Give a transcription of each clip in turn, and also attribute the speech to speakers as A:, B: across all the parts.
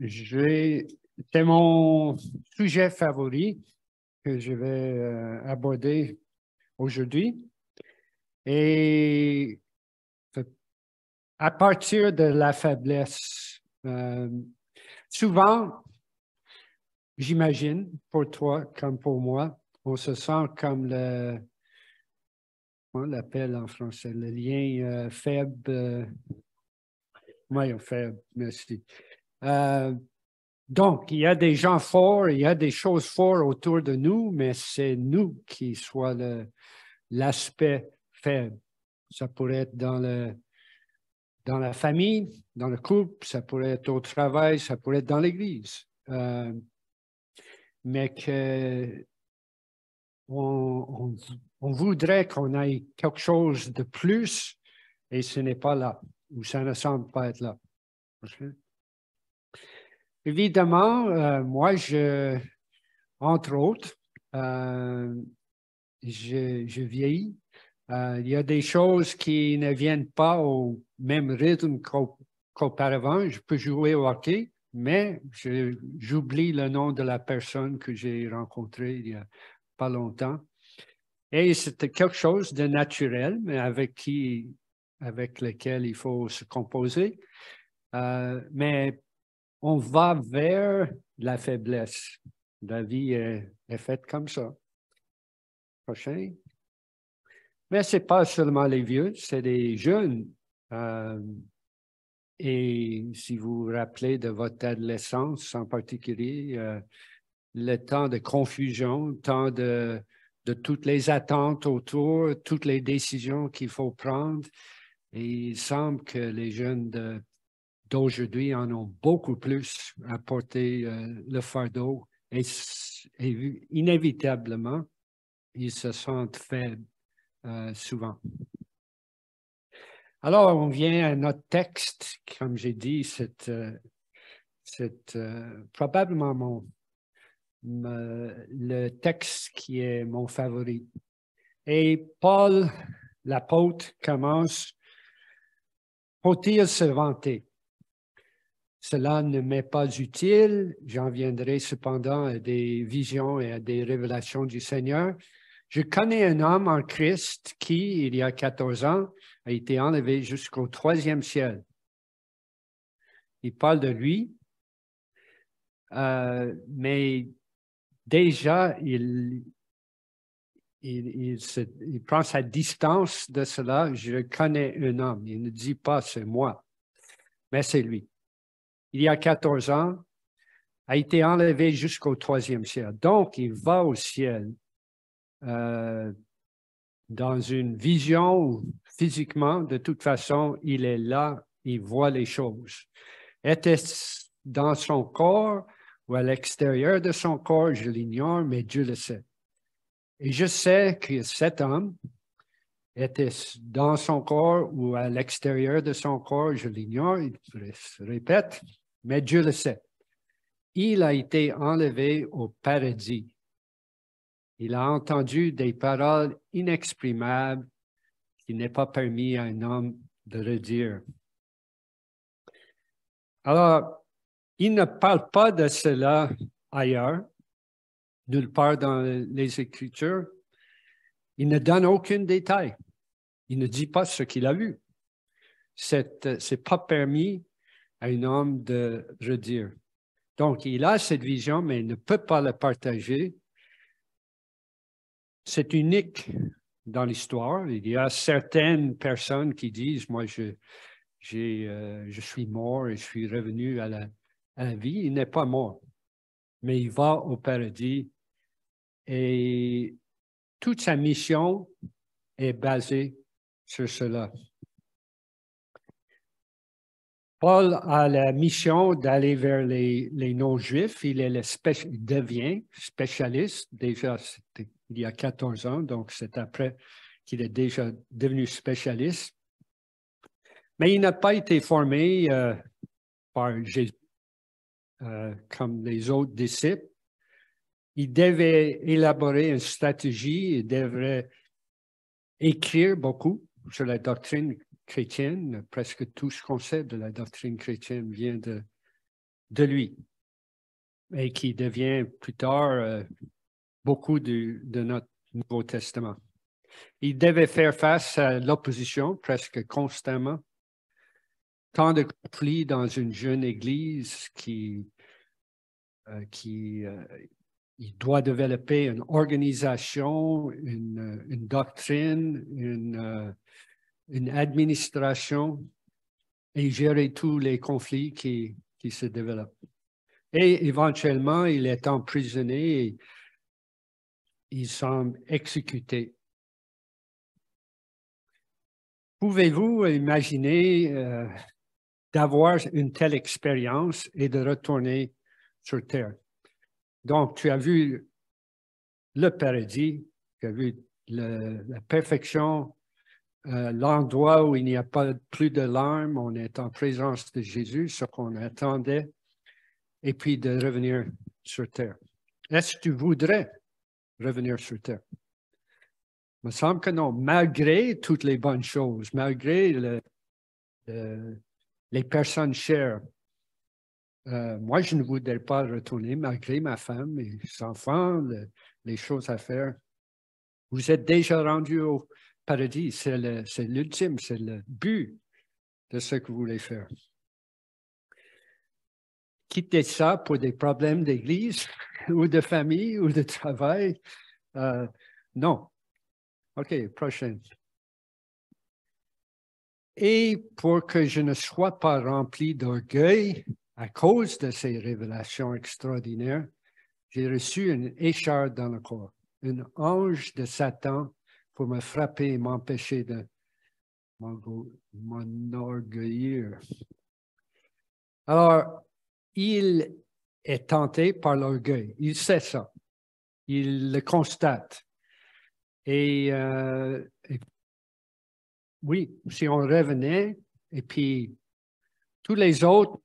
A: C'est mon sujet favori que je vais aborder aujourd'hui. Et à partir de la faiblesse, souvent, j'imagine, pour toi comme pour moi, on se sent comme on l'appelle en français, le lien faible, moyen faible, merci. Donc, il y a des gens forts, il y a des choses fortes autour de nous, mais c'est nous qui soit l'aspect faible. Ça pourrait être dans la famille, dans le couple, ça pourrait être au travail, ça pourrait être dans l'Église. Mais que on voudrait qu'on ait quelque chose de plus et ce n'est pas là, ou ça ne semble pas être là. Évidemment, moi, entre autres, je vieillis. Il y a des choses qui ne viennent pas au même rythme qu'auparavant. Je peux jouer au hockey, mais j'oublie le nom de la personne que j'ai rencontrée il n'y a pas longtemps. Et c'était quelque chose de naturel, mais avec lequel il faut se composer. Mais on va vers la faiblesse. La vie est faite comme ça. Prochain. Mais ce n'est pas seulement les vieux, c'est les jeunes. Et si vous vous rappelez de votre adolescence en particulier, le temps de confusion, le temps de toutes les attentes autour, toutes les décisions qu'il faut prendre. Et il semble que les jeunes d'aujourd'hui en ont beaucoup plus à porter le fardeau et inévitablement, ils se sentent faibles souvent. Alors, on vient à notre texte, comme j'ai dit, c'est probablement le texte qui est mon favori. Et Paul, l'apôtre, commence, faut-il se vanter? Cela ne m'est pas utile, j'en viendrai cependant à des visions et à des révélations du Seigneur. Je connais un homme en Christ qui, il y a 14 ans, a été enlevé jusqu'au 3e ciel. Il parle de lui, mais déjà, il prend sa distance de cela. Je connais un homme. Il ne dit pas c'est moi, mais c'est lui. Il y a 14 ans, a été enlevé jusqu'au 3e ciel. Donc, il va au ciel dans une vision ou physiquement. De toute façon, il est là, il voit les choses. Était-ce dans son corps ou à l'extérieur de son corps, je l'ignore, mais Dieu le sait. Et je sais que cet homme était dans son corps ou à l'extérieur de son corps, je l'ignore, je répète, mais Dieu le sait. Il a été enlevé au paradis. Il a entendu des paroles inexprimables qu'il n'est pas permis à un homme de redire. Alors, il ne parle pas de cela ailleurs, nulle part dans les Écritures. Il ne donne aucun détail. Il ne dit pas ce qu'il a vu. C'est pas permis à un homme de redire. Donc, il a cette vision, mais il ne peut pas la partager. C'est unique dans l'histoire. Il y a certaines personnes qui disent, moi, je suis mort et je suis revenu à la vie. Il n'est pas mort, mais il va au paradis et toute sa mission est basée sur cela. Paul a la mission d'aller vers les non-juifs. Il devient spécialiste. Déjà, il y a 14 ans, donc c'est après qu'il est déjà devenu spécialiste. Mais il n'a pas été formé par Jésus comme les autres disciples. Il devait élaborer une stratégie, il devrait écrire beaucoup sur la doctrine chrétienne. Presque tout ce qu'on sait de la doctrine chrétienne vient de de lui et qui devient plus tard beaucoup de notre Nouveau Testament. Il devait faire face à l'opposition presque constamment. Tant de conflits dans une jeune Église qui il doit développer une organisation, une doctrine, une administration et gérer tous les conflits qui se développent. Et éventuellement, il est emprisonné et il semble exécuté. Pouvez-vous imaginer d'avoir une telle expérience et de retourner sur Terre? Donc, tu as vu le paradis, tu as vu la perfection, l'endroit où il n'y a pas plus de larmes, on est en présence de Jésus, ce qu'on attendait, et puis de revenir sur Terre. Est-ce que tu voudrais revenir sur Terre? Il me semble que non, malgré toutes les bonnes choses, malgré les personnes chères. Moi, je ne voudrais pas retourner malgré ma femme, mes enfants, les choses à faire. Vous êtes déjà rendu au paradis, c'est l'ultime, c'est le but de ce que vous voulez faire. Quitter ça pour des problèmes d'église ou de famille ou de travail, non. OK, prochaine. Et pour que je ne sois pas rempli d'orgueil à cause de ces révélations extraordinaires, j'ai reçu une écharpe dans le corps, un ange de Satan pour me frapper et m'empêcher de m'enorgueillir. Alors, il est tenté par l'orgueil. Il sait ça. Il le constate. Et oui, si on revenait, et puis tous les autres,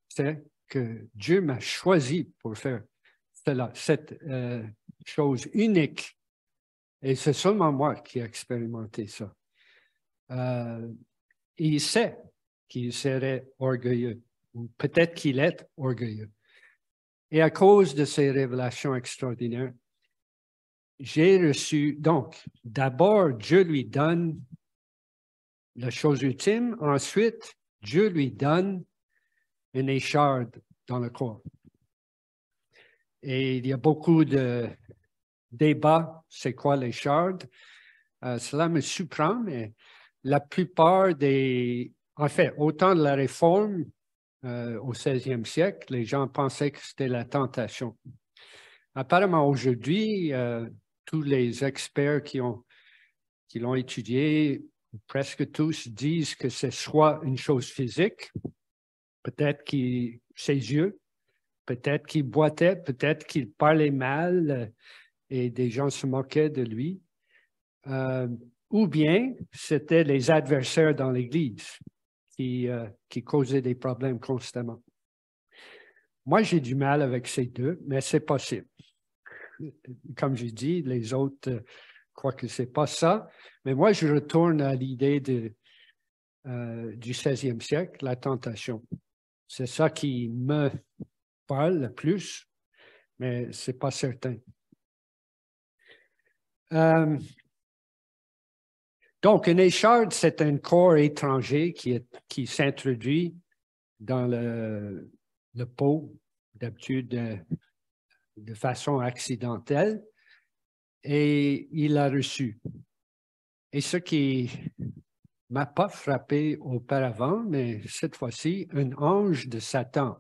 A: c'est que Dieu m'a choisi pour faire cela, cette chose unique. Et c'est seulement moi qui ai expérimenté ça. Il sait qu'il serait orgueilleux, ou peut-être qu'il est orgueilleux. Et à cause de ces révélations extraordinaires, j'ai reçu, donc, d'abord, Dieu lui donne la chose ultime, ensuite, Dieu lui donne une écharpe dans le corps. Et il y a beaucoup de débats, c'est quoi l'écharpe? Cela me surprend, mais la plupart en fait, au temps de la Réforme, au 16e siècle, les gens pensaient que c'était la tentation. Apparemment, aujourd'hui, tous les experts qui l'ont étudié, presque tous disent que c'est soit une chose physique, peut-être ses yeux, peut-être qu'il boitait, peut-être qu'il parlait mal et des gens se moquaient de lui, ou bien c'était les adversaires dans l'Église qui causaient des problèmes constamment. Moi, j'ai du mal avec ces deux, mais c'est possible. Comme je dis, les autres croient que ce n'est pas ça, mais moi, je retourne à l'idée du 16e siècle, la tentation. C'est ça qui me parle le plus, mais ce n'est pas certain. Donc, une écharpe, c'est un corps étranger qui s'introduit dans le pot, d'habitude de façon accidentelle, et il l'a reçu. Et ce qui m'a pas frappé auparavant, mais cette fois-ci, un ange de Satan.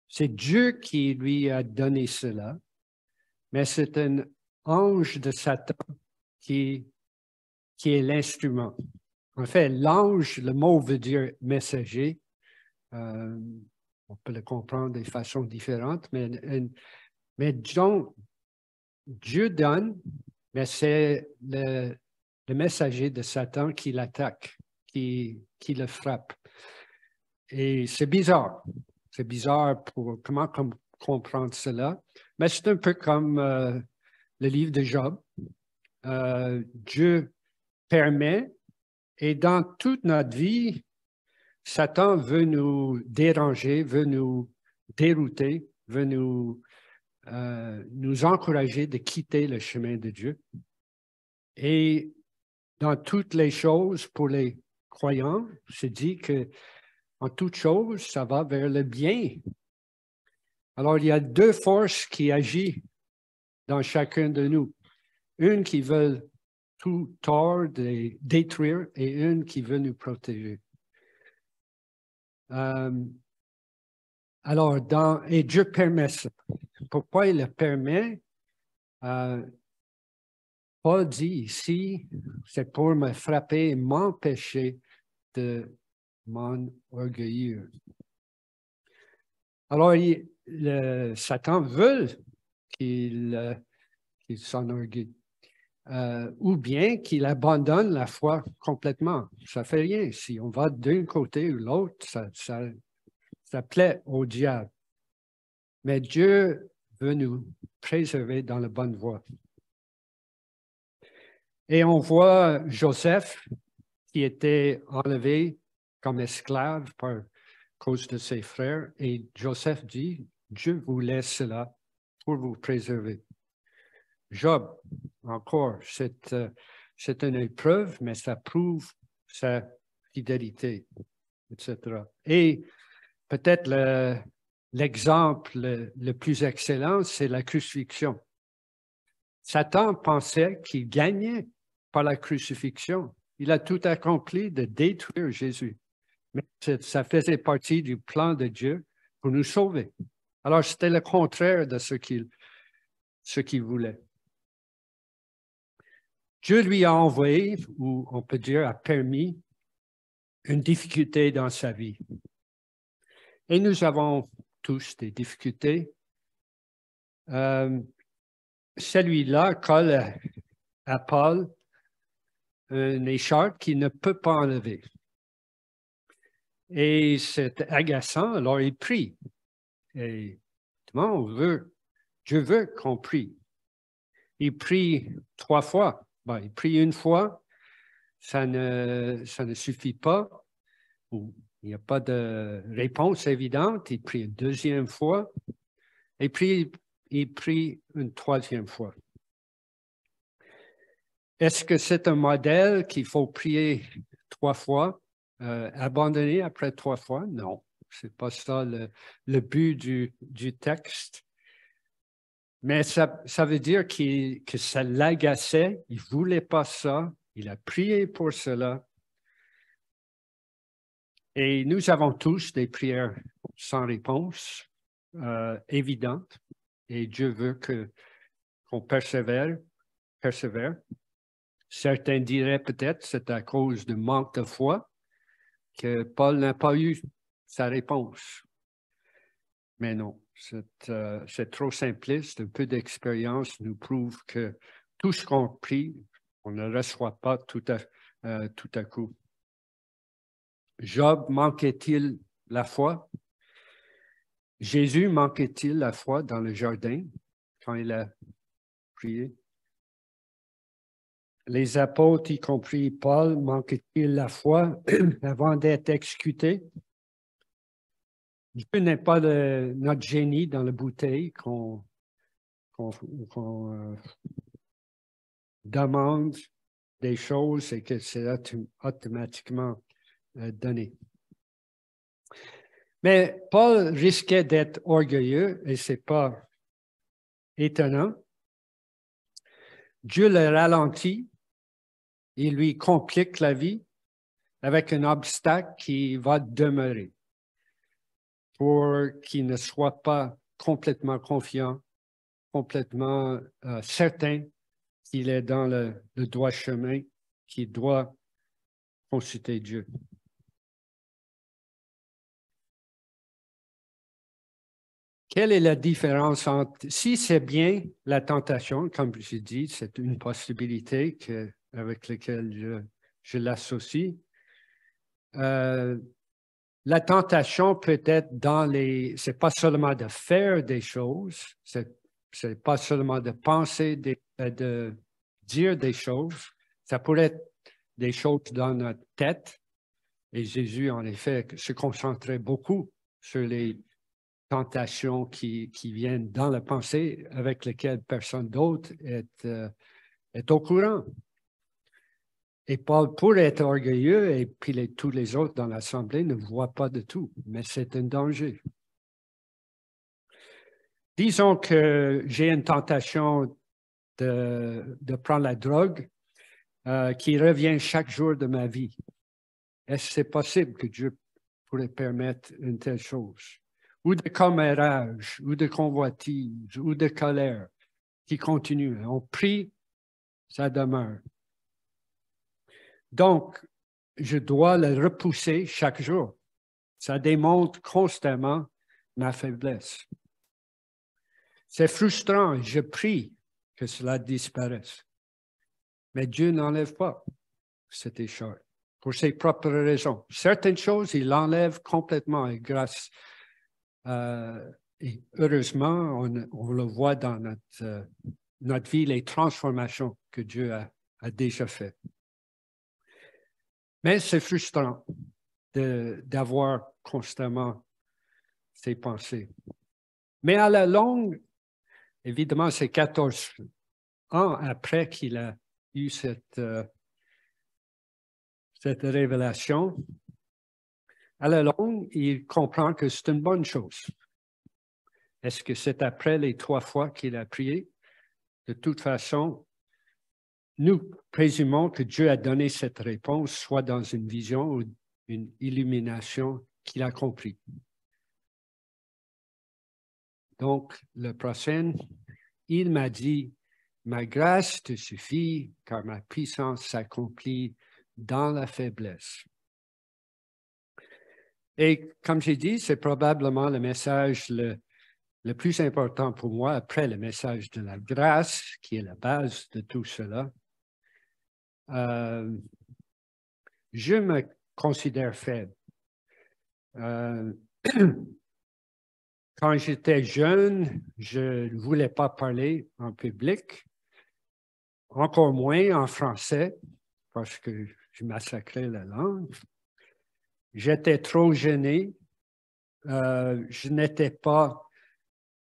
A: C'est Dieu qui lui a donné cela, mais c'est un ange de Satan qui est l'instrument. En fait, l'ange, le mot veut dire messager. On peut le comprendre de façons différentes, mais Dieu donne, mais c'est le messager de Satan qui l'attaque, qui le frappe. Et c'est bizarre. C'est bizarre pour comment comprendre cela. Mais c'est un peu comme le livre de Job. Dieu permet, et dans toute notre vie, Satan veut nous déranger, veut nous dérouter, veut nous encourager de quitter le chemin de Dieu. Et dans toutes les choses, pour les croyants, c'est dit que en toutes choses, ça va vers le bien. Alors, il y a deux forces qui agissent dans chacun de nous. Une qui veut tout tort, détruire, et une qui veut nous protéger. Alors, et Dieu permet ça. Pourquoi il le permet? Paul dit ici, c'est pour me frapper et m'empêcher de m'enorgueillir. Alors, Satan veut qu'il s'enorgueille. Ou bien qu'il abandonne la foi complètement. Ça ne fait rien. Si on va d'un côté ou l'autre, ça plaît au diable. Mais Dieu veut nous préserver dans la bonne voie. Et on voit Joseph qui était enlevé comme esclave par cause de ses frères. Et Joseph dit, Dieu vous laisse cela pour vous préserver. Job, encore, c'est une épreuve, mais ça prouve sa fidélité, etc. Et peut-être l'exemple le plus excellent, c'est la crucifixion. Satan pensait qu'il gagnait par la crucifixion. Il a tout accompli de détruire Jésus. Mais ça faisait partie du plan de Dieu pour nous sauver. Alors, c'était le contraire de ce qu'il voulait. Dieu lui a envoyé, ou on peut dire a permis, une difficulté dans sa vie. Et nous avons tous des difficultés. Celui-là colle à Paul une écharpe qu'il ne peut pas enlever. Et c'est agaçant, alors il prie. Et Dieu veut qu'on prie. Il prie 3 fois. Bon, il prie une fois, ça ne suffit pas. Il n'y a pas de réponse évidente. Il prie une deuxième fois. Et puis, il prie une troisième fois. Est-ce que c'est un modèle qu'il faut prier 3 fois, abandonner après 3 fois? Non, ce n'est pas ça le but du texte. Mais ça veut dire que ça l'agaçait, il ne voulait pas ça, il a prié pour cela. Et nous avons tous des prières sans réponse évidentes, et Dieu veut qu'on persévère. Certains diraient peut-être que c'est à cause du manque de foi que Paul n'a pas eu sa réponse. Mais non, c'est trop simpliste. Un peu d'expérience nous prouve que tout ce qu'on prie, on ne reçoit pas tout à coup. Job manquait-il la foi? Jésus manquait-il la foi dans le jardin quand il a prié? Les apôtres, y compris Paul, manquaient-ils la foi avant d'être exécutés? Dieu n'est pas notre génie dans la bouteille qu'on demande des choses et que c'est automatiquement donné. Mais Paul risquait d'être orgueilleux et ce n'est pas étonnant. Dieu le ralentit, il lui complique la vie avec un obstacle qui va demeurer pour qu'il ne soit pas complètement confiant, complètement certain qu'il est dans le droit chemin, qu'il doit consulter Dieu. Quelle est la différence entre, si c'est bien la tentation, comme j'ai dit, c'est une possibilité avec laquelle je l'associe. La tentation peut être c'est pas seulement de faire des choses, c'est pas seulement de penser, de dire des choses, ça pourrait être des choses dans notre tête, Et Jésus, en effet, se concentrait beaucoup sur les tentations qui viennent dans la pensée avec lesquelles personne d'autre est au courant. Et Paul pourrait être orgueilleux et puis tous les autres dans l'Assemblée ne voient pas de tout, mais c'est un danger. Disons que j'ai une tentation de prendre la drogue qui revient chaque jour de ma vie. Est-ce que c'est possible que Dieu pourrait permettre une telle chose? Ou de commérage, ou de convoitise, ou de colère qui continue. On prie, ça demeure. Donc, je dois le repousser chaque jour. Ça démontre constamment ma faiblesse. C'est frustrant, je prie que cela disparaisse. Mais Dieu n'enlève pas cet échec pour ses propres raisons. Certaines choses, il enlève complètement et grâce et heureusement, on le voit dans notre vie, les transformations que Dieu a déjà faites. Mais c'est frustrant d'avoir constamment ces pensées. Mais à la longue, évidemment, c'est 14 ans après qu'il a eu cette révélation, à la longue, il comprend que c'est une bonne chose. Est-ce que c'est après les 3 fois qu'il a prié? De toute façon, nous présumons que Dieu a donné cette réponse, soit dans une vision ou une illumination qu'il a compris. Donc, le prochain, il m'a dit, « Ma grâce te suffit, car ma puissance s'accomplit dans la faiblesse. » Et comme j'ai dit, c'est probablement le message le plus important pour moi, après le message de la grâce, qui est la base de tout cela. Je me considère faible. Quand j'étais jeune, je ne voulais pas parler en public, encore moins en français, parce que je massacrais la langue. J'étais trop gêné. Je n'étais pas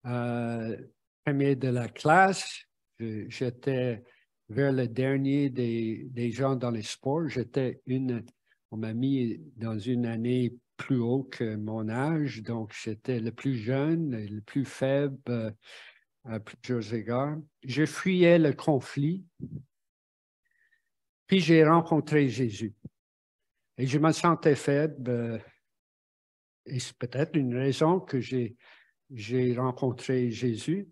A: premier de la classe. J'étais vers le dernier des gens dans les sports. On m'a mis dans une année plus haut que mon âge, donc j'étais le plus jeune et le plus faible à plusieurs égards. Je fuyais le conflit, puis j'ai rencontré Jésus. Et je me sentais faible, et c'est peut-être une raison que j'ai rencontré Jésus.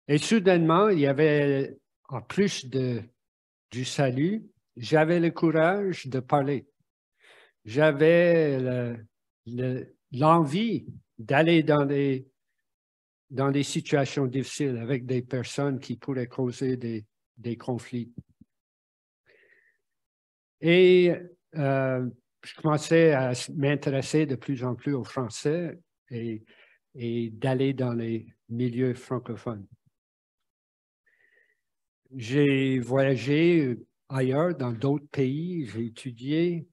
A: Et soudainement, il y avait, en plus du salut, j'avais le courage de parler. J'avais l'envie d'aller dans des situations difficiles avec des personnes qui pourraient causer des conflits. Et je commençais à m'intéresser de plus en plus au français et d'aller dans les milieux francophones. J'ai voyagé ailleurs, dans d'autres pays, j'ai étudié.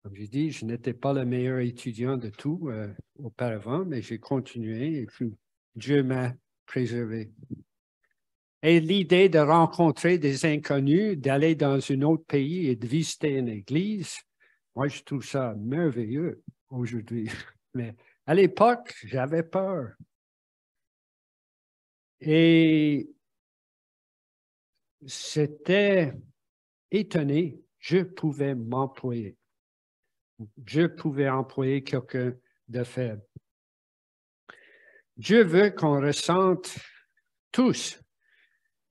A: Comme j'ai dit, je n'étais pas le meilleur étudiant de tout auparavant, mais j'ai continué et puis Dieu m'a préservé. Et l'idée de rencontrer des inconnus, d'aller dans un autre pays et de visiter une église, moi, je trouve ça merveilleux aujourd'hui. Mais à l'époque, j'avais peur. Et j'étais étonné, je pouvais m'employer. Je pouvais employer quelqu'un de faible. Dieu veut qu'on ressente tous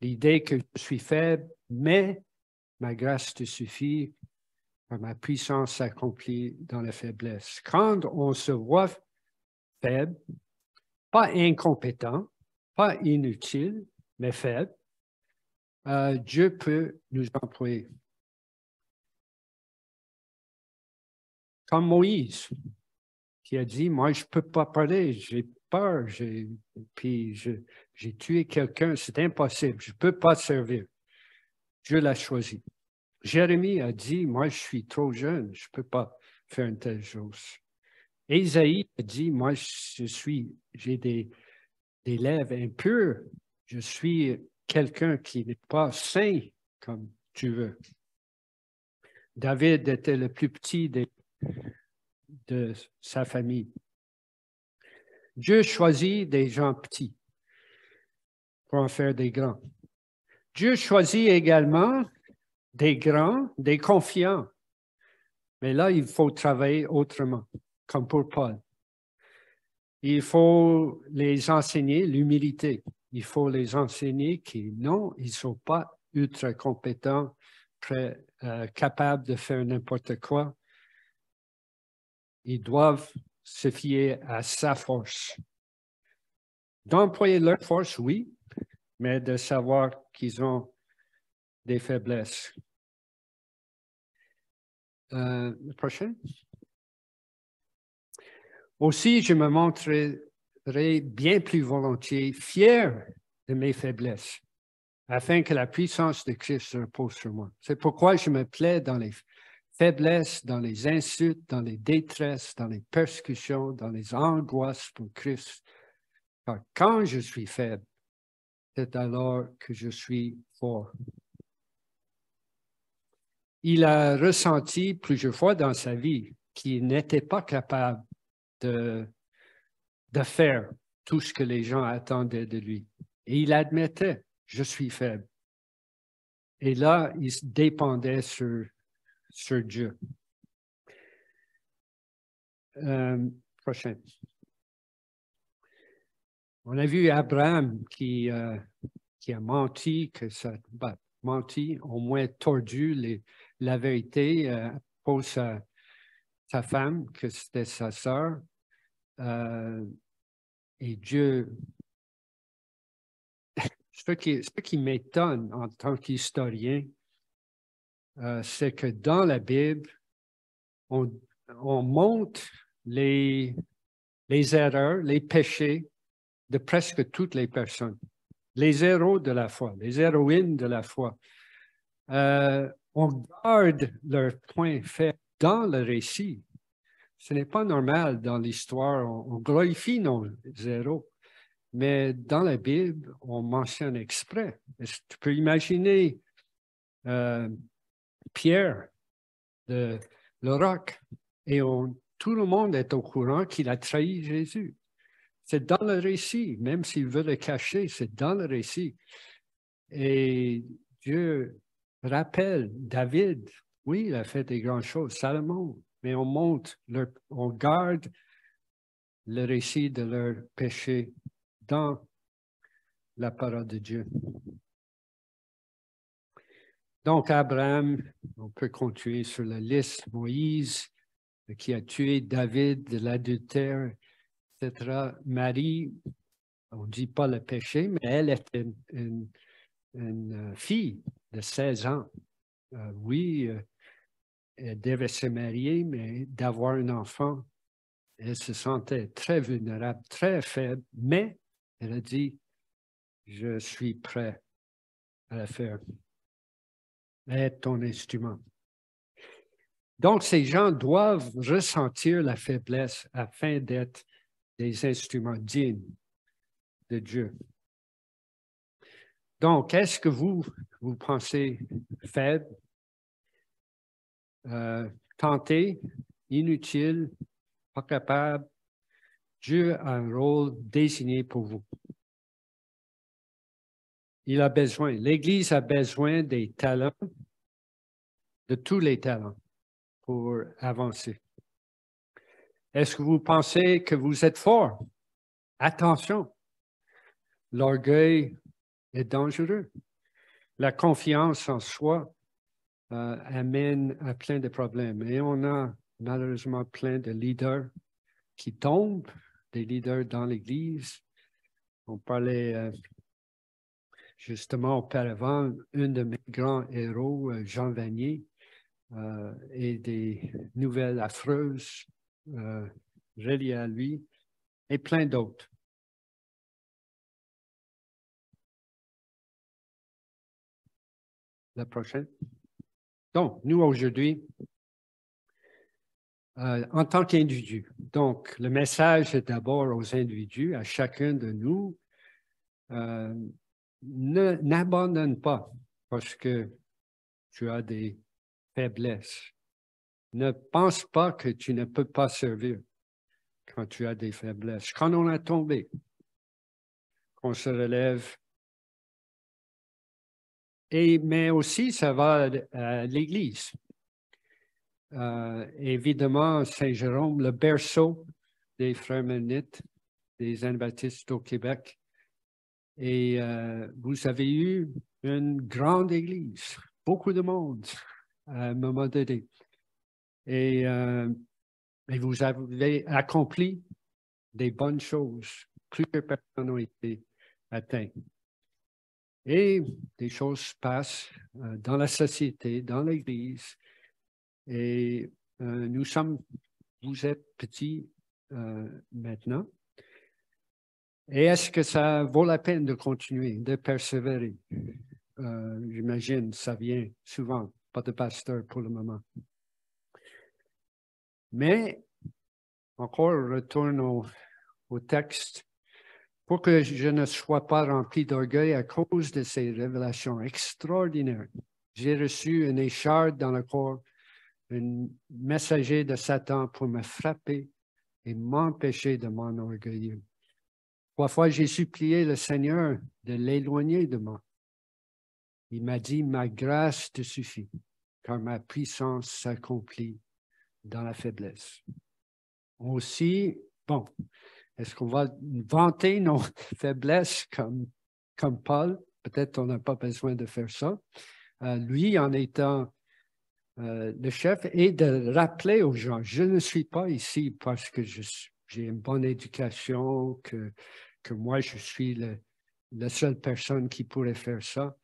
A: l'idée que je suis faible, mais ma grâce te suffit, car ma puissance s'accomplit dans la faiblesse. Quand on se voit faible, pas incompétent, pas inutile, mais faible, Dieu peut nous employer. Comme Moïse, qui a dit, moi, je ne peux pas parler, j'ai peur, puis j'ai tué quelqu'un, c'est impossible, je ne peux pas te servir. Dieu l'a choisi. Jérémie a dit, moi, je suis trop jeune, je ne peux pas faire une telle chose. Ésaïe a dit, moi, j'ai des lèvres impures, je suis quelqu'un qui n'est pas saint comme tu veux. David était le plus petit de sa famille. Dieu choisit des gens petits pour en faire des grands. Dieu choisit également des grands, des confiants. Mais là, il faut travailler autrement, comme pour Paul. Il faut les enseigner l'humilité. Il faut les enseigner qu'ils ne sont pas ultra compétents, capables de faire n'importe quoi. Ils doivent se fier à sa force. D'employer leur force, oui, mais de savoir qu'ils ont des faiblesses. Le prochain. Aussi, je me montrerai bien plus volontiers fier de mes faiblesses, afin que la puissance de Christ se repose sur moi. C'est pourquoi je me plais dans les faiblesses, dans les insultes, dans les détresses, dans les persécutions, dans les angoisses pour Christ. Car quand je suis faible, c'est alors que je suis fort. Il a ressenti plusieurs fois dans sa vie qu'il n'était pas capable de faire tout ce que les gens attendaient de lui. Et il admettait, je suis faible. Et là, il se dépendait sur Dieu. Prochain. On a vu Abraham qui a menti, menti, au moins tordu la vérité pour sa femme, que c'était sa sœur. Et Dieu, ce qui m'étonne en tant qu'historien, c'est que dans la Bible, on montre les erreurs, les péchés de presque toutes les personnes. Les héros de la foi, les héroïnes de la foi. On garde leurs points faibles dans le récit. Ce n'est pas normal dans l'histoire. On glorifie nos héros. Mais dans la Bible, on mentionne exprès. Tu peux imaginer Pierre, le roc, et tout le monde est au courant qu'il a trahi Jésus. C'est dans le récit, même s'il veut le cacher, c'est dans le récit. Et Dieu rappelle David, oui, il a fait des grandes choses, Salomon, mais on garde le récit de leur péché dans la parole de Dieu. Donc, Abraham, on peut continuer sur la liste, Moïse, qui a tué David de l'adultère, etc. Marie, on ne dit pas le péché, mais elle était une fille de 16 ans. Oui, elle devait se marier, mais d'avoir un enfant, elle se sentait très vulnérable, très faible, mais elle a dit, je suis prêt à le faire. Être ton instrument. Donc, ces gens doivent ressentir la faiblesse afin d'être des instruments dignes de Dieu. Donc, est-ce que vous pensez faible, tenté, inutile, pas capable? Dieu a un rôle désigné pour vous. Il a besoin, l'Église a besoin des talents, de tous les talents pour avancer. Est-ce que vous pensez que vous êtes fort? Attention, l'orgueil est dangereux. La confiance en soi amène à plein de problèmes. Et on a malheureusement plein de leaders qui tombent, des leaders dans l'Église. On parlait justement auparavant, un de mes grands héros, Jean Vanier, et des nouvelles affreuses reliées à lui, et plein d'autres. La prochaine. Donc, nous, aujourd'hui, en tant qu'individu, donc, le message est d'abord aux individus, à chacun de nous, n'abandonne pas parce que tu as des faiblesses. Ne pense pas que tu ne peux pas servir quand tu as des faiblesses. Quand on a tombé, qu'on se relève. Mais aussi, ça va à l'Église. Évidemment, Saint-Jérôme, le berceau des frères mennonites, des Anabaptistes au Québec. Et vous avez eu une grande Église, beaucoup de monde à un moment donné. Et vous avez accompli des bonnes choses. Plusieurs personnes ont été atteintes. Et des choses se passent dans la société, dans l'Église. Et vous êtes petits maintenant. Et est-ce que ça vaut la peine de continuer, de persévérer? J'imagine, ça vient souvent, pas de pasteur pour le moment. Mais, encore, on retourne au texte. Pour que je ne sois pas rempli d'orgueil à cause de ces révélations extraordinaires, j'ai reçu une écharde dans le corps, un messager de Satan pour me frapper et m'empêcher de m'enorgueillir. 3 fois, j'ai supplié le Seigneur de l'éloigner de moi. Il m'a dit, ma grâce te suffit, car ma puissance s'accomplit dans la faiblesse. Aussi, bon, est-ce qu'on va vanter nos faiblesses comme Paul? Peut-être on n'a pas besoin de faire ça. Lui, en étant le chef, et de rappeler aux gens, je ne suis pas ici parce que j'ai une bonne éducation, que moi, je suis la seule personne qui pourrait faire ça.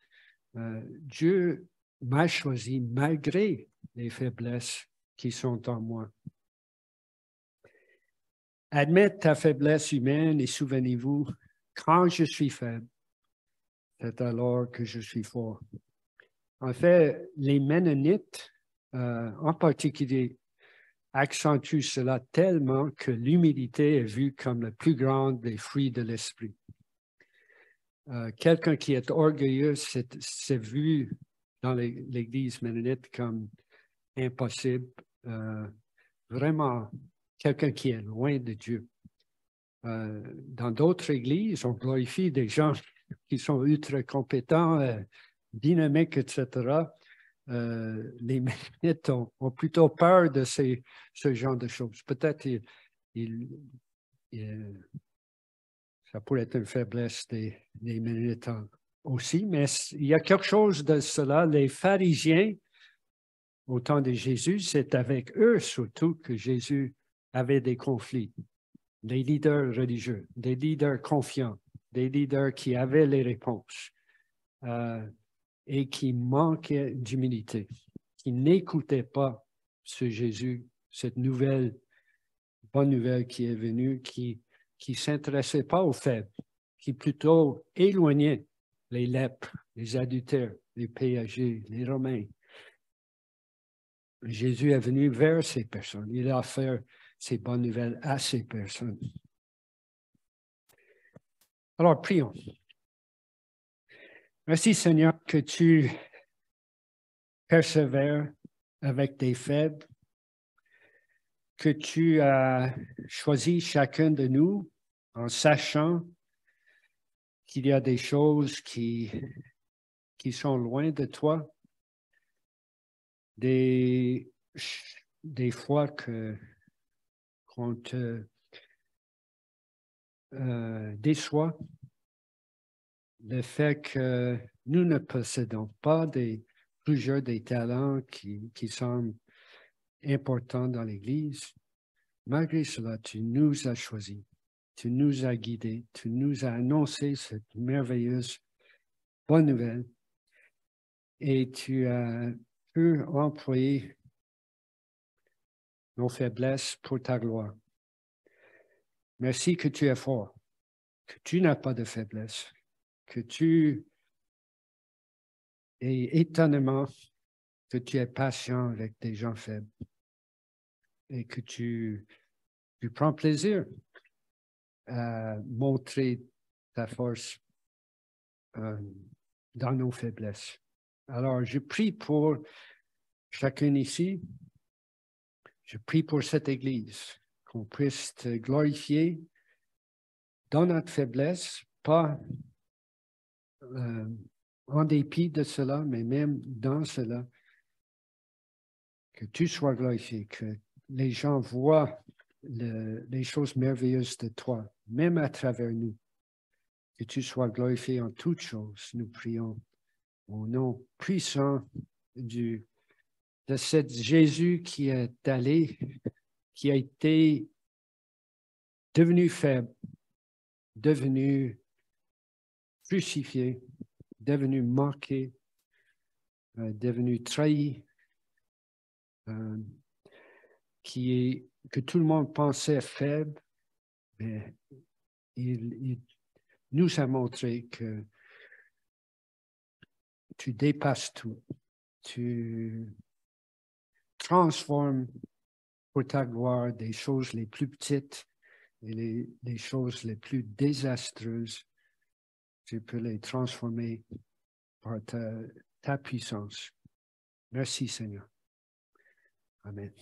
A: Dieu m'a choisi malgré les faiblesses qui sont en moi. Admettez ta faiblesse humaine et souvenez-vous, quand je suis faible, c'est alors que je suis fort. En fait, les Mennonites, en particulier, accentuent cela tellement que l'humilité est vue comme le plus grand des fruits de l'esprit. Quelqu'un qui est orgueilleux, c'est vu dans l'Église mennonite comme impossible. Vraiment, quelqu'un qui est loin de Dieu. Dans d'autres églises, on glorifie des gens qui sont ultra compétents, dynamiques, etc. Les Mennonites ont plutôt peur de ce genre de choses. Peut-être ça pourrait être une faiblesse des Mennonites aussi, mais il y a quelque chose de cela. Les pharisiens, au temps de Jésus, c'est avec eux surtout que Jésus avait des conflits. Des leaders religieux, des leaders confiants, des leaders qui avaient les réponses et qui manquaient d'humilité, qui n'écoutaient pas ce Jésus, cette bonne nouvelle qui est venue, qui ne s'intéressait pas aux faibles, qui plutôt éloignait les lèpres, les adultères, les péagers, les Romains. Jésus est venu vers ces personnes. Il a offert ces bonnes nouvelles à ces personnes. Alors, prions. Merci, Seigneur, que tu persévères avec des faibles, que tu as choisi chacun de nous en sachant qu'il y a des choses qui sont loin de toi, des fois qu'on te déçoit, le fait que nous ne possédons pas plusieurs des talents qui semblent importants dans l'Église. Malgré cela, tu nous as choisis, tu nous as guidés, tu nous as annoncé cette merveilleuse bonne nouvelle et tu as pu employer nos faiblesses pour ta gloire. Merci que tu es fort, que tu n'as pas de faiblesse, que tu es étonnamment que tu es patient avec des gens faibles et que tu prends plaisir à montrer ta force dans nos faiblesses. Alors, je prie pour chacun ici. Je prie pour cette Église, qu'on puisse te glorifier dans notre faiblesse, pas en dépit de cela, mais même dans cela, que tu sois glorifié, que les gens voient les choses merveilleuses de toi, même à travers nous. Que tu sois glorifié en toutes choses, nous prions au nom puissant de cet Jésus qui est allé, qui a été devenu faible, devenu crucifié, devenu moqué, devenu trahi, que tout le monde pensait faible, mais il nous a montré que tu dépasses tout, tu transformes pour ta gloire des choses les plus petites et les choses les plus désastreuses. Tu peux les transformer par ta puissance. Merci Seigneur. Amen.